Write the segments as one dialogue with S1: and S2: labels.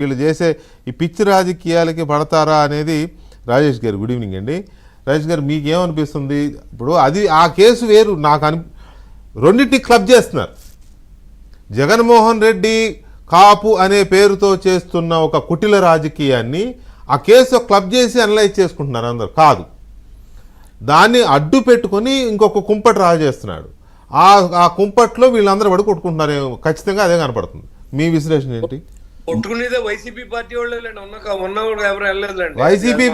S1: వీళ్ళు చేసే ఈ పిచ్చి రాజకీయాలకి పడతారా అనేది రాజేష్ గారు. గుడ్ ఈవినింగ్ అండి. రాజేష్ గారు, మీకేమనిపిస్తుంది? ఇప్పుడు అది ఆ కేసు వేరు. రెండింటికి క్లబ్ చేస్తున్నారు. జగన్మోహన్ రెడ్డి కాపు అనే పేరుతో చేస్తున్న ఒక కుటిల రాజకీయాన్ని ఆ కేసు క్లబ్ చేసి అనలైజ్ చేసుకుంటున్నారు అందరు. కాదు, దాన్ని అడ్డు పెట్టుకొని ఇంకొక కుంపటి రాజేస్తున్నాడు. ఆ కుంపట్లో వీళ్ళందరూ పడి కొట్టుకుంటున్నారు. ఖచ్చితంగా అదే కనపడుతుంది. మీ విశ్లేషణ ఏంటి?
S2: వైసీపీ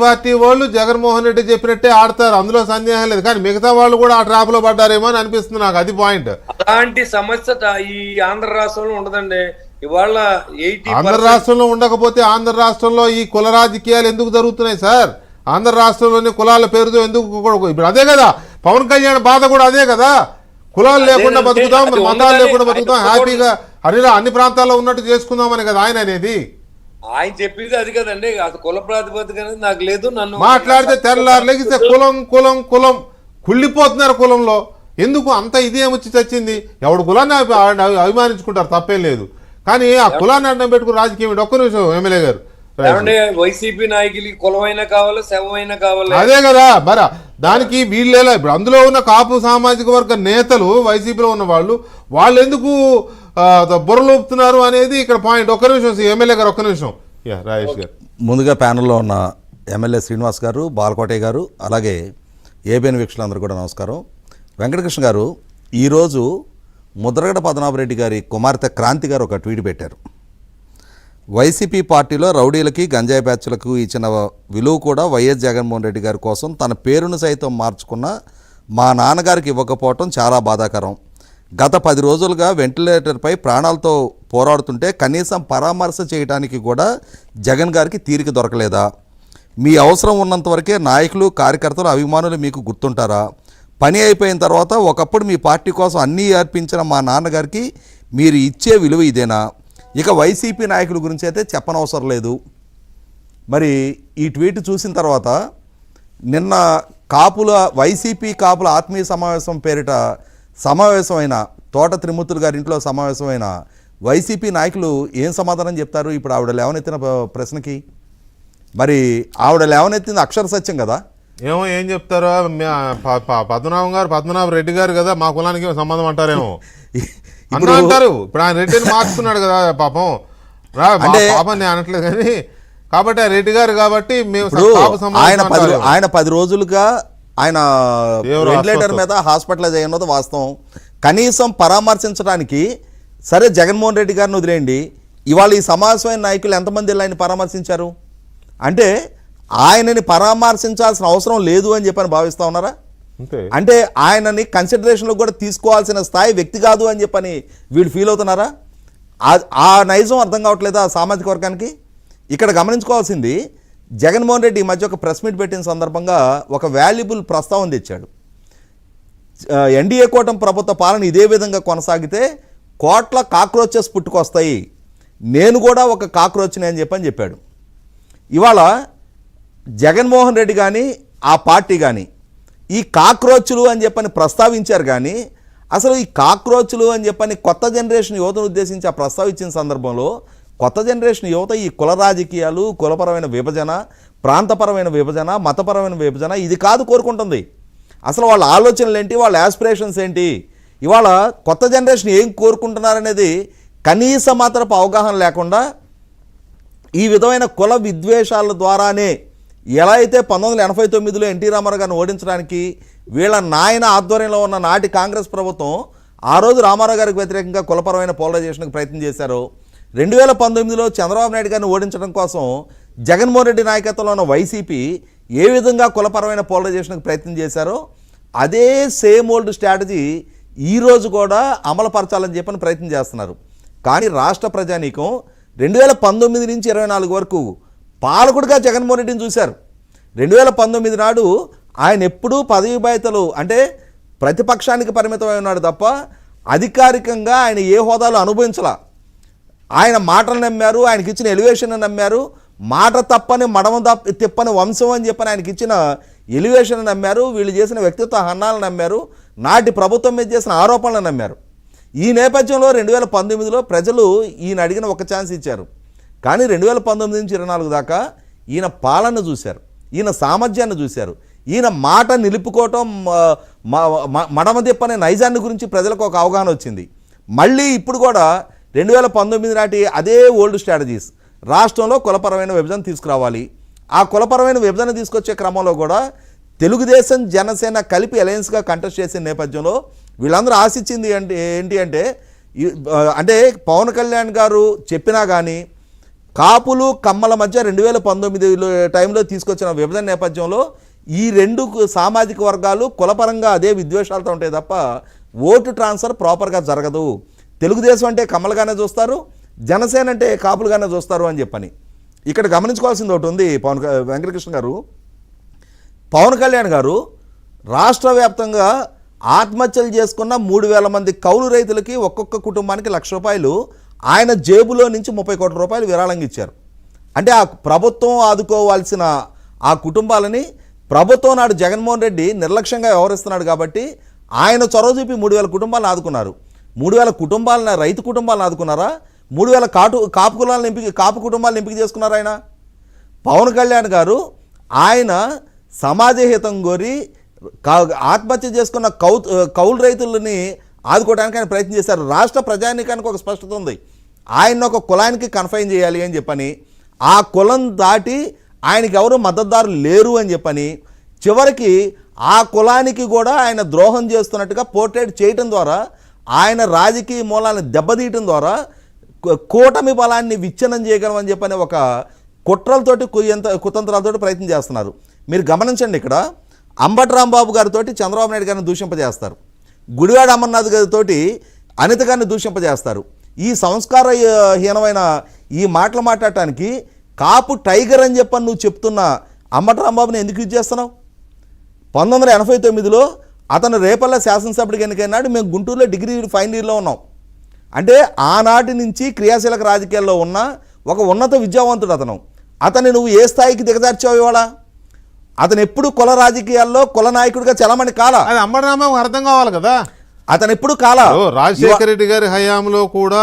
S2: పార్టీ
S1: వాళ్ళు జగన్మోహన్ రెడ్డి చెప్పినట్టే ఆడతారు, అందులో సందేహం లేదు. కానీ మిగతా వాళ్ళు కూడా ఆ ట్రాప్ లో పడ్డారేమో అని అనిపిస్తుంది నాకు. అది పాయింట్.
S2: అలాంటి సమస్య ఈ ఆంధ్ర రాష్ట్రంలో ఉండదండి. ఇవాళ
S1: ఆంధ్ర రాష్ట్రంలో ఉండకపోతే ఆంధ్ర రాష్ట్రంలో ఈ కుల రాజకీయాలు ఎందుకు జరుగుతున్నాయి సార్? ఆంధ్ర రాష్ట్రంలోని కులాల పేరుతో ఎందుకు? ఇప్పుడు అదే కదా పవన్ కళ్యాణ్ బాధ కూడా అదే కదా. కులాలు లేకుండా బతుకుతాం, మతాలు లేకుండా బతుకుతాం, హ్యాపీగా అన్ని ప్రాంతాల్లో ఉన్నట్టు చేసుకుందామని కదా ఆయన అనేది.
S2: ఆయన చెప్పింది అది కదండి. అది కుల ప్రాతిపదిక అనేది నాకు లేదు. నన్ను
S1: మాట్లాడితే తెల్లారు లెగిస్తే కులం కులం కులం కుళ్ళిపోతున్నారు. కులంలో ఎందుకు అంత ఇదేమొచ్చి చచ్చింది? ఎవడు కులాన్ని అభిమానించుకుంటారు, తప్పేం లేదు. కానీ ఆ కులాన్ని అడ్డం పెట్టుకుని రాజకీయం. ఒక్క నిమిషం ఎమ్మెల్యే గారు,
S2: వైసీపీ నాయకులకి కులమైనా కావాలి, శవమైనా కావాలి.
S1: అదే కదా మరి. దానికి వీళ్ళేలా ఇప్పుడు అందులో ఉన్న కాపు సామాజిక వర్గ నేతలు, వైసీపీలో ఉన్న వాళ్ళు ఎందుకు బుర్రలోపుతున్నారు అనేది ఇక్కడ పాయింట్. ఒక్క నిమిషం ఎమ్మెల్యే గారు, ఒక్క నిమిషం. రాజేష్ గారు,
S3: ముందుగా ప్యానెల్లో ఉన్న ఎమ్మెల్యే శ్రీనివాస్ గారు, బాలకోటయ్య గారు, అలాగే ఏబిఎన్ వీక్షకులందరూ కూడా నమస్కారం. వెంకటకృష్ణ గారు, ఈరోజు ముద్రగడ పద్మనాభరెడ్డి గారి కుమార్తె క్రాంతి గారు ఒక ట్వీట్ పెట్టారు. వైసీపీ పార్టీలో రౌడీలకి గంజాయి బ్యాచ్లకు ఇచ్చిన విలువ కూడా వైఎస్ జగన్మోహన్ రెడ్డి గారి కోసం తన పేరును సైతం మార్చుకున్న మా నాన్నగారికి ఇవ్వకపోవటం చాలా బాధాకరం. గత 10 రోజులుగా వెంటిలేటర్పై ప్రాణాలతో పోరాడుతుంటే కనీసం పరామర్శ చేయడానికి కూడా జగన్ గారికి తీరిక దొరకలేదా? మీ అవసరం ఉన్నంత వరకే నాయకులు, కార్యకర్తలు, అభిమానులు మీకు గుర్తుంటారా? పని అయిపోయిన తర్వాత ఒకప్పుడు మీ పార్టీ కోసం అన్నీ అర్పించిన మా నాన్నగారికి మీరు ఇచ్చే విలువ ఇదేనా? ఇక వైసీపీ నాయకుల గురించి అయితే చెప్పనవసరం లేదు. మరి ఈ ట్వీట్ చూసిన తర్వాత నిన్న వైసీపీ కాపుల ఆత్మీయ సమావేశం పేరిట సమావేశమైన తోట త్రిమూర్తులు గారి ఇంట్లో సమావేశమైన వైసీపీ నాయకులు ఏం సమాధానం చెప్తారు? ఇప్పుడు ఆవిడ లేవనెత్తిన ప్రశ్నకి ఆవిడ లేవనెత్తింది అక్షర సత్యం కదా.
S1: ఏం చెప్తారో పద్మనాభ రెడ్డి గారు కదా, మా కులానికి సంబంధం అంటారేమో అంటారు. ఇప్పుడు ఆయన రెడ్డిని మార్చుకున్నాడు కదా పాపం. పాపం నేను అనట్లేదు కానీ, కాబట్టి ఆ రెడ్డి గారు కాబట్టి
S3: ఆయన 10 రోజులుగా ఆయన వెంటిలేటర్ మీద హాస్పిటలైజ్ అయ్యున్నది వాస్తవం. కనీసం పరామర్శించడానికి సరే జగన్మోహన్ రెడ్డి గారిని వదిలేయండి, ఇవాళ ఈ సమావేశమైన నాయకులు ఎంతమంది ఆయన పరామర్శించారు? అంటే ఆయనని పరామర్శించాల్సిన అవసరం లేదు అని చెప్పని భావిస్తా ఉన్నారా? అంటే ఆయనని కన్సిడరేషన్లో కూడా తీసుకోవాల్సిన స్థాయి వ్యక్తి కాదు అని చెప్పని వీళ్ళు ఫీల్ అవుతున్నారా? ఆ నైజం అర్థం కావట్లేదా సామాజిక వర్గానికి? ఇక్కడ గమనించుకోవాల్సింది, జగన్మోహన్ రెడ్డి ఈ మధ్య ఒక ప్రెస్ మీట్ పెట్టిన సందర్భంగా ఒక వాల్యుబుల్ ప్రస్తావన తెచ్చాడు. ఎన్డీఏ కూటమి ప్రభుత్వ పాలన ఇదే విధంగా కొనసాగితే కోట్ల కాక్రోచెస్ పుట్టుకొస్తాయి, నేను కూడా ఒక కాక్రోచ్ని అని చెప్పాడు. ఇవాళ జగన్మోహన్ రెడ్డి కానీ ఆ పార్టీ కానీ ఈ కాక్రోచ్లు అని చెప్పని ప్రస్తావించారు. కానీ అసలు ఈ కాక్రోచ్లు అని చెప్పని కొత్త జనరేషన్ యువతను ఉద్దేశించి ఆ ప్రస్తావించిన సందర్భంలో కొత్త జనరేషన్ యువత ఈ కుల రాజకీయాలు, కులపరమైన విభజన, ప్రాంతపరమైన విభజన, మతపరమైన విభజన ఇది కాదు కోరుకుంటుంది. అసలు వాళ్ళ ఆలోచనలు ఏంటి, వాళ్ళ యాస్పిరేషన్స్ ఏంటి, ఇవాళ కొత్త జనరేషన్ ఏం కోరుకుంటున్నారనేది కనీస మాత్రపు అవగాహన లేకుండా ఈ విధమైన కుల విద్వేషాల ద్వారానే ఎలా అయితే 1989లో ఎన్టీ రామారావు గారిని ఓడించడానికి వీళ్ళ నాయన ఆధ్వర్యంలో ఉన్న నాటి కాంగ్రెస్ ప్రభుత్వం ఆ రోజు రామారావు గారికి వ్యతిరేకంగా కులపరమైన పోలరైజేషన్కి ప్రయత్నం చేశారు. 2019లో చంద్రబాబు నాయుడు గారిని ఓడించడం కోసం జగన్మోహన్ రెడ్డి నాయకత్వంలో ఉన్న వైసీపీ ఏ విధంగా కులపరమైన పోలరైజేషన్కి ప్రయత్నం చేశారో అదే సేమ్ ఓల్డ్ స్ట్రాటజీ ఈరోజు కూడా అమలుపరచాలని చెప్పని ప్రయత్నం చేస్తున్నారు. కానీ రాష్ట్ర ప్రజానీకం 2019 నుంచి 24 వరకు పాలకుడిగా జగన్మోహన్ రెడ్డిని చూశారు. 2019 నాడు ఆయన ఎప్పుడూ పదవి బాధ్యతలు అంటే ప్రతిపక్షానికి పరిమితమై ఉన్నాడు తప్ప అధికారికంగా ఆయన ఏ హోదాలో అనుభవించలా. ఆయన మాటలు నమ్మారు, ఆయనకి ఇచ్చిన ఎలివేషన్ నమ్మారు, మాట తప్పని మడమ తిప్పని వంశం అని చెప్పని ఆయనకి ఇచ్చిన ఎలివేషన్ నమ్మారు, వీళ్ళు చేసిన వ్యక్తిత్వ హన్నాలను నమ్మారు, నాటి ప్రభుత్వం మీద చేసిన ఆరోపణలను నమ్మారు. ఈ నేపథ్యంలో 2019లో ప్రజలు ఈయన అడిగిన ఒక ఛాన్స్ ఇచ్చారు. కానీ 2019 నుంచి 24 దాకా ఈయన పాలన చూశారు, ఈయన సామర్థ్యాన్ని చూశారు, ఈయన మాట నిలుపుకోవటం మడమదిప్పనే నైజాన్ని గురించి ప్రజలకు ఒక అవగాహన వచ్చింది. మళ్ళీ ఇప్పుడు కూడా 2019 నాటి అదే ఓల్డ్ స్ట్రాటజీస్, రాష్ట్రంలో కులపరమైన విభజన తీసుకురావాలి. ఆ కులపరమైన విభజన తీసుకొచ్చే క్రమంలో కూడా తెలుగుదేశం జనసేన కలిపి అలయన్స్గా కంటెస్ట్ చేసే నేపథ్యంలో వీళ్ళందరూ ఆశించింది ఏంటి అంటే పవన్ కళ్యాణ్ గారు చెప్పినా కానీ కాపులు కమ్మల మధ్య 2019 టైంలో తీసుకొచ్చిన విభజన నేపథ్యంలో ఈ రెండు సామాజిక వర్గాలు కులపరంగా అదే విద్వేషాలతో ఉంటాయి తప్ప ఓటు ట్రాన్స్ఫర్ ప్రాపర్గా జరగదు. తెలుగుదేశం అంటే కమ్మలుగానే చూస్తారు, జనసేన అంటే కాపులుగానే చూస్తారు అని చెప్పని ఇక్కడ గమనించుకోవాల్సింది ఒకటి ఉంది. వెంకటకృష్ణ గారు, పవన్ కళ్యాణ్ గారు రాష్ట్ర వ్యాప్తంగా ఆత్మహత్యలు చేసుకున్న 3,000 మంది కౌలు రైతులకి ఒక్కొక్క కుటుంబానికి ₹1,00,000 ఆయన జేబులో నుంచి 30 కోట్ల రూపాయలు విరాళంగా ఇచ్చారు. అంటే ఆ ప్రభుత్వం ఆదుకోవాల్సిన ఆ కుటుంబాలని ప్రభుత్వం నాడు జగన్మోహన్ రెడ్డి నిర్లక్ష్యంగా వ్యవహరిస్తున్నాడు కాబట్టి ఆయన చొరవ చూపి 3,000 కుటుంబాలను ఆదుకున్నారు. 3,000 కుటుంబాలను రైతు కుటుంబాలను ఆదుకున్నారా? 3,000 కాపు కుటుంబాలను ఎంపిక చేసుకున్నారా? ఆయన పవన్ కళ్యాణ్ గారు ఆయన సమాజ హితం కోరి ఆత్మహత్య చేసుకున్న కౌలు రైతులని ఆదుకోవడానికి ఆయన ప్రయత్నం చేశారు. రాష్ట్ర ప్రజానీకానికి ఒక స్పష్టత ఉంది, ఆయన ఒక కులానికి కన్ఫైన్ చేయాలి అని చెప్పని, ఆ కులం దాటి ఆయనకి ఎవరు మద్దతుదారులు లేరు అని చెప్పని చివరికి ఆ కులానికి కూడా ఆయన ద్రోహం చేస్తున్నట్టుగా పోర్ట్రేట్ చేయటం ద్వారా, ఆయన రాజకీయ మూలాలను దెబ్బతీయటం ద్వారా కూటమి బలాన్ని విచ్ఛిన్నం చేయగలమని చెప్పని ఒక కుట్రలతోటి కుతంత్రాలతోటి ప్రయత్నం చేస్తున్నారు. మీరు గమనించండి, ఇక్కడ అంబటి రాంబాబు గారితో చంద్రబాబు నాయుడు గారిని దూషింపజేస్తారు, గుడివాడ అమర్నాథ్ గారితో అనిత గారిని దూషింపజేస్తారు. ఈ సంస్కారహీనమైన ఈ మాటలు మాట్లాడటానికి కాపు టైగర్ అని చెప్పని నువ్వు చెప్తున్న అంబటి రాంబాబుని ఎందుకు యూజ్ చేస్తున్నావు? 1989లో అతను రేపల్ల శాసనసభ్యుడికి ఎన్నికైనాడు, మేము గుంటూరులో డిగ్రీ ఫైనల్ ఇయర్లో ఉన్నాం. అంటే ఆనాటి నుంచి క్రియాశీలక రాజకీయాల్లో ఉన్న ఒక ఉన్నత విద్యావంతుడు అతను నువ్వు ఏ స్థాయికి దిగజార్చావు ఇవాళ? అతను ఎప్పుడు కుల రాజకీయాల్లో కుల నాయకుడిగా చలమని కాలా,
S1: అది అంబటి రాంబాబు అర్థం కావాలి కదా.
S3: అతను ఎప్పుడు కాలా.
S1: రాజశేఖర రెడ్డి గారి హయాంలో కూడా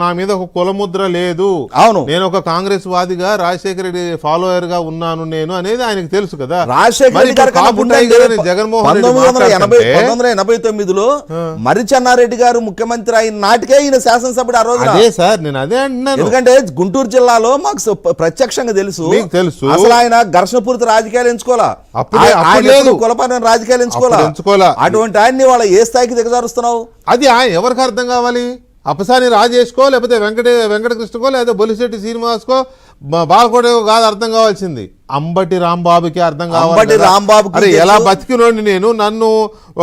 S1: నా మీద ఒక కులముద్ర లేదు,
S3: అవును,
S1: నేను ఒక కాంగ్రెస్ వాదిగా రాజశేఖర రెడ్డి ఫాలోయర్ గా ఉన్నాను నేను అనేది ఆయనకు తెలుసు కదా.
S3: రాజశేఖర రెడ్డి గారు
S1: జగన్మోహన్
S3: 1989లో మరి చెన్నారెడ్డి గారు ముఖ్యమంత్రి అయిన నాటికే ఈయన శాసనసభ్యుడు ఆ రోజు.
S1: అదే సార్ నేను అదే అంటున్నాను,
S3: ఎందుకంటే గుంటూరు జిల్లాలో మాకు ప్రత్యక్షంగా తెలుసు అసలు ఆయన ఘర్షణపూరిత రాజకీయాలు ఎంచుకోవాలా, కులపరమైన రాజకీయాలు ఎంచుకోవాలా. అటువంటి ఆయన్ని వాళ్ళ ఏ స్థాయికి దిగజారు
S1: అది ఎవరికి అర్థం కావాలి? అప్పసాని రాజేష్కో లేకపోతే వెంకటకృష్ణకో లేదా బొలిశెట్టి శ్రీనివాస్కో బాలకోటకో కాదు అర్థం కావాల్సింది, అంబటి రాంబాబుకి అర్థం కావాలి. అరే ఎలా బతికినోడిని నేను, నన్ను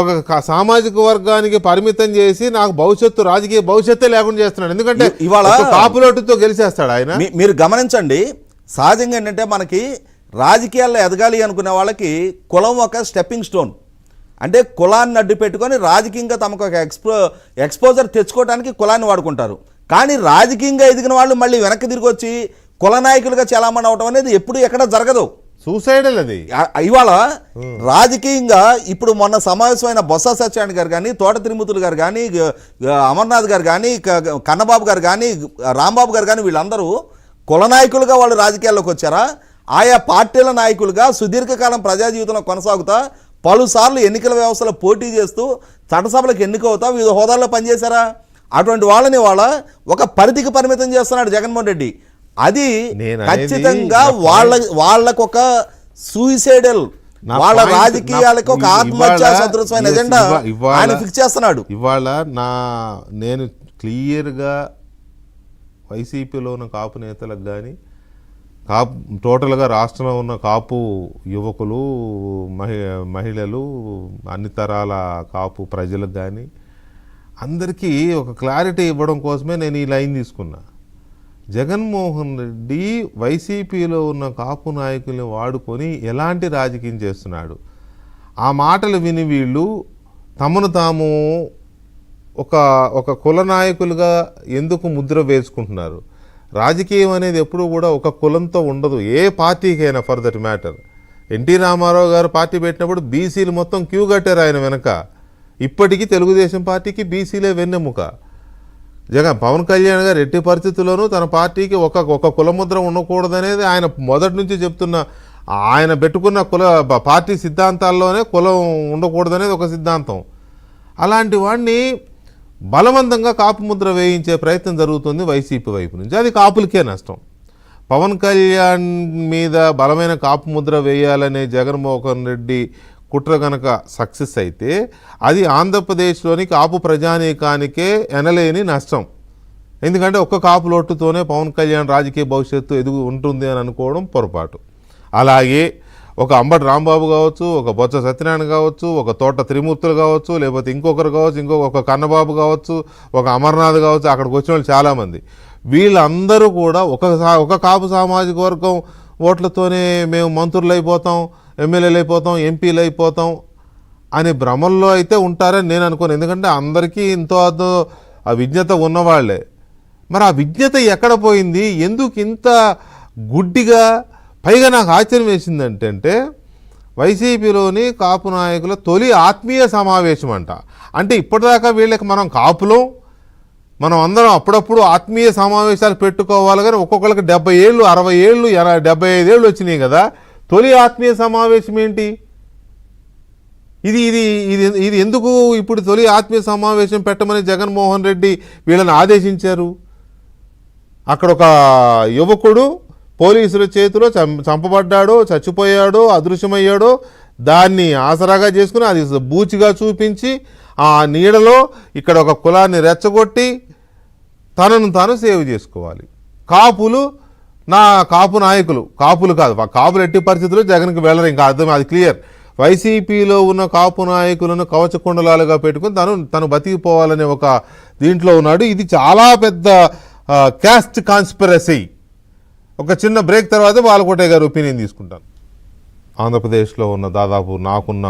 S1: ఒక సామాజిక వర్గానికి పరిమితం చేసి నాకు రాజకీయ భవిష్యత్తే లేకుండా చేస్తున్నాడు. ఎందుకంటే ఇవాళ కాపులోటుతో గెలిచేస్తాడు ఆయన.
S3: మీరు గమనించండి, సహజంగా ఏంటంటే మనకి రాజకీయాల్లో ఎదగాలి అనుకునే వాళ్ళకి కులం ఒక స్టెప్పింగ్ స్టోన్. అంటే కులాన్ని అడ్డు పెట్టుకొని రాజకీయంగా తమకు ఒక ఎక్స్పోజర్ తెచ్చుకోవడానికి కులాన్ని వాడుకుంటారు. కానీ రాజకీయంగా ఎదిగిన వాళ్ళు మళ్ళీ వెనక్కి తిరిగి వచ్చి కుల నాయకులుగా చలామణి అవడం అనేది ఎప్పుడు ఎక్కడ జరగదు.
S1: సూసైడల్ అది.
S3: ఇవాళ రాజకీయంగా ఇప్పుడు మొన్న సమావేశమైన బొత్స సత్యనారాయణ గారు కానీ, తోట తిరుమతులు గారు కానీ, అమర్నాథ్ గారు కానీ, కన్నబాబు గారు కానీ, రాంబాబు గారు కానీ వీళ్ళందరూ కుల నాయకులుగా వాళ్ళు రాజకీయాల్లోకి వచ్చారా? ఆయా పార్టీల నాయకులుగా సుదీర్ఘకాలం ప్రజా జీవితంలో కొనసాగుతా పలుసార్లు ఎన్నికల వ్యవస్థలో పోటీ చేస్తూ చట్టసభలకు ఎన్నికవుతా వివిధ హోదాల్లో పనిచేశారా? అటువంటి వాళ్ళని ఒక పరిధికి పరిమితం చేస్తున్నాడు జగన్మోహన్ రెడ్డి. అది ఖచ్చితంగా వాళ్ళకొక సూసైడల్, వాళ్ళ రాజకీయాలకు ఒక ఆత్మహత్యా సదృశమైన ఎజెండా ఆయన ఫిక్స్ చేస్తున్నాడు.
S1: ఇవాళ నేను క్లియర్గా వైసీపీలో ఉన్న కాపు నేతలకు కానీ టోటల్గా రాష్ట్రంలో ఉన్న కాపు యువకులు, మహిళలు, అన్ని తరాల కాపు ప్రజలకు కానీ అందరికీ ఒక క్లారిటీ ఇవ్వడం కోసమే నేను ఈ లైన్ తీసుకున్నా. జగన్మోహన్ రెడ్డి వైసీపీలో ఉన్న కాపు నాయకుల్ని వాడుకొని ఎలాంటి రాజకీయం చేస్తున్నాడు, ఆ మాటలు విని వీళ్ళు తమను తాము ఒక కుల నాయకులుగా ఎందుకు ముద్ర వేసుకుంటున్నారు? రాజకీయం అనేది ఎప్పుడూ కూడా ఒక కులంతో ఉండదు, ఏ పార్టీకైనా. For that matter NT Rama Rao గారు పార్టీ పెట్టినప్పుడు బీసీలు మొత్తం క్యూ కట్టారు ఆయన వెనక. ఇప్పటికీ తెలుగుదేశం పార్టీకి బీసీలే వెన్నెముక. పవన్ కళ్యాణ్ గారు ఎట్టి పరిస్థితుల్లోనూ తన పార్టీకి ఒక కులముద్ర ఉండకూడదనేది ఆయన మొదటి నుంచి చెప్తున్న, ఆయన పెట్టుకున్న పార్టీ సిద్ధాంతాల్లోనే కులం ఉండకూడదనేది ఒక సిద్ధాంతం. అలాంటి వాడిని బలవంతంగా కాపు ముద్ర వేయించే ప్రయత్నం జరుగుతుంది వైసీపీ వైపు నుంచి. అది కాపులకే నష్టం. పవన్ కళ్యాణ్ మీద బలమైన కాపు ముద్ర వేయాలనే జగన్మోహన్ రెడ్డి కుట్ర కనుక సక్సెస్ అయితే అది ఆంధ్రప్రదేశ్లోని కాపు ప్రజానీకానికే ఎనలేని నష్టం. ఎందుకంటే ఒక్క కాపు లోటుతోనే పవన్ కళ్యాణ్ రాజకీయ భవిష్యత్తు ఉంటుంది అని అనుకోవడం పొరపాటు. అలాగే ఒక అంబటి రాంబాబు కావచ్చు, ఒక బొత్స సత్యనారాయణ కావచ్చు, ఒక తోట త్రిమూర్తులు కావచ్చు, లేకపోతే ఇంకొకరు కావచ్చు, ఒక కన్నబాబు కావచ్చు, ఒక అమర్నాథ్ కావచ్చు, అక్కడికి వచ్చిన వాళ్ళు చాలామంది. వీళ్ళందరూ కూడా ఒక కాపు సామాజిక వర్గం ఓట్లతోనే మేము మంత్రులు అయిపోతాం, ఎమ్మెల్యేలు అయిపోతాం, ఎంపీలు అయిపోతాం అనే భ్రమల్లో అయితే ఉంటారని నేను అనుకోను. ఎందుకంటే అందరికీ ఇంతో ఆ విజ్ఞత ఉన్నవాళ్లే. మరి ఆ విజ్ఞత ఎక్కడ పోయింది? ఎందుకు ఇంత గుడ్డిగా? పైగా నాకు ఆశ్చర్యం వేసిందంటే వైసీపీలోని కాపు నాయకుల తొలి ఆత్మీయ సమావేశం అంట. అంటే ఇప్పటిదాకా వీళ్ళకి మనం కాపులో మనం అందరం అప్పుడప్పుడు ఆత్మీయ సమావేశాలు పెట్టుకోవాలి, కానీ ఒక్కొక్కరికి 70 ఏళ్ళు, 60 ఏళ్ళు, 75 ఏళ్ళు వచ్చినాయి కదా. తొలి ఆత్మీయ సమావేశం ఏంటి? ఇది ఇది ఇది ఇది ఎందుకు ఇప్పుడు తొలి ఆత్మీయ సమావేశం పెట్టమని జగన్మోహన్ రెడ్డి వీళ్ళని ఆదేశించారు? అక్కడ ఒక యువకుడు పోలీసుల చేతిలో చంపబడ్డాడో, చచ్చిపోయాడో, అదృశ్యమయ్యాడో, దాన్ని ఆసరాగా చేసుకుని అది బూచిగా చూపించి ఆ నీడలో ఇక్కడ ఒక కులాన్ని రెచ్చగొట్టి తనను తాను సేవ్ చేసుకోవాలి. కాపులు కాపు నాయకులు, కాపులు కాదు, కాపులు ఎట్టి పరిస్థితుల్లో జగన్కి వెళ్ళరు, ఇంకా అర్థం, అది క్లియర్. వైసీపీలో ఉన్న కాపు నాయకులను కవచకుండలాలుగా పెట్టుకుని తను బతికిపోవాలనే ఒక దీంట్లో ఉన్నాడు. ఇది చాలా పెద్ద క్యాస్ట్ కాన్స్పిరసీ. ఒక చిన్న బ్రేక్ తర్వాత బాలకోటయ్య గారు ఒపీనియన్ తీసుకుంటాను. ఆంధ్రప్రదేశ్లో ఉన్న దాదాపు నాకున్న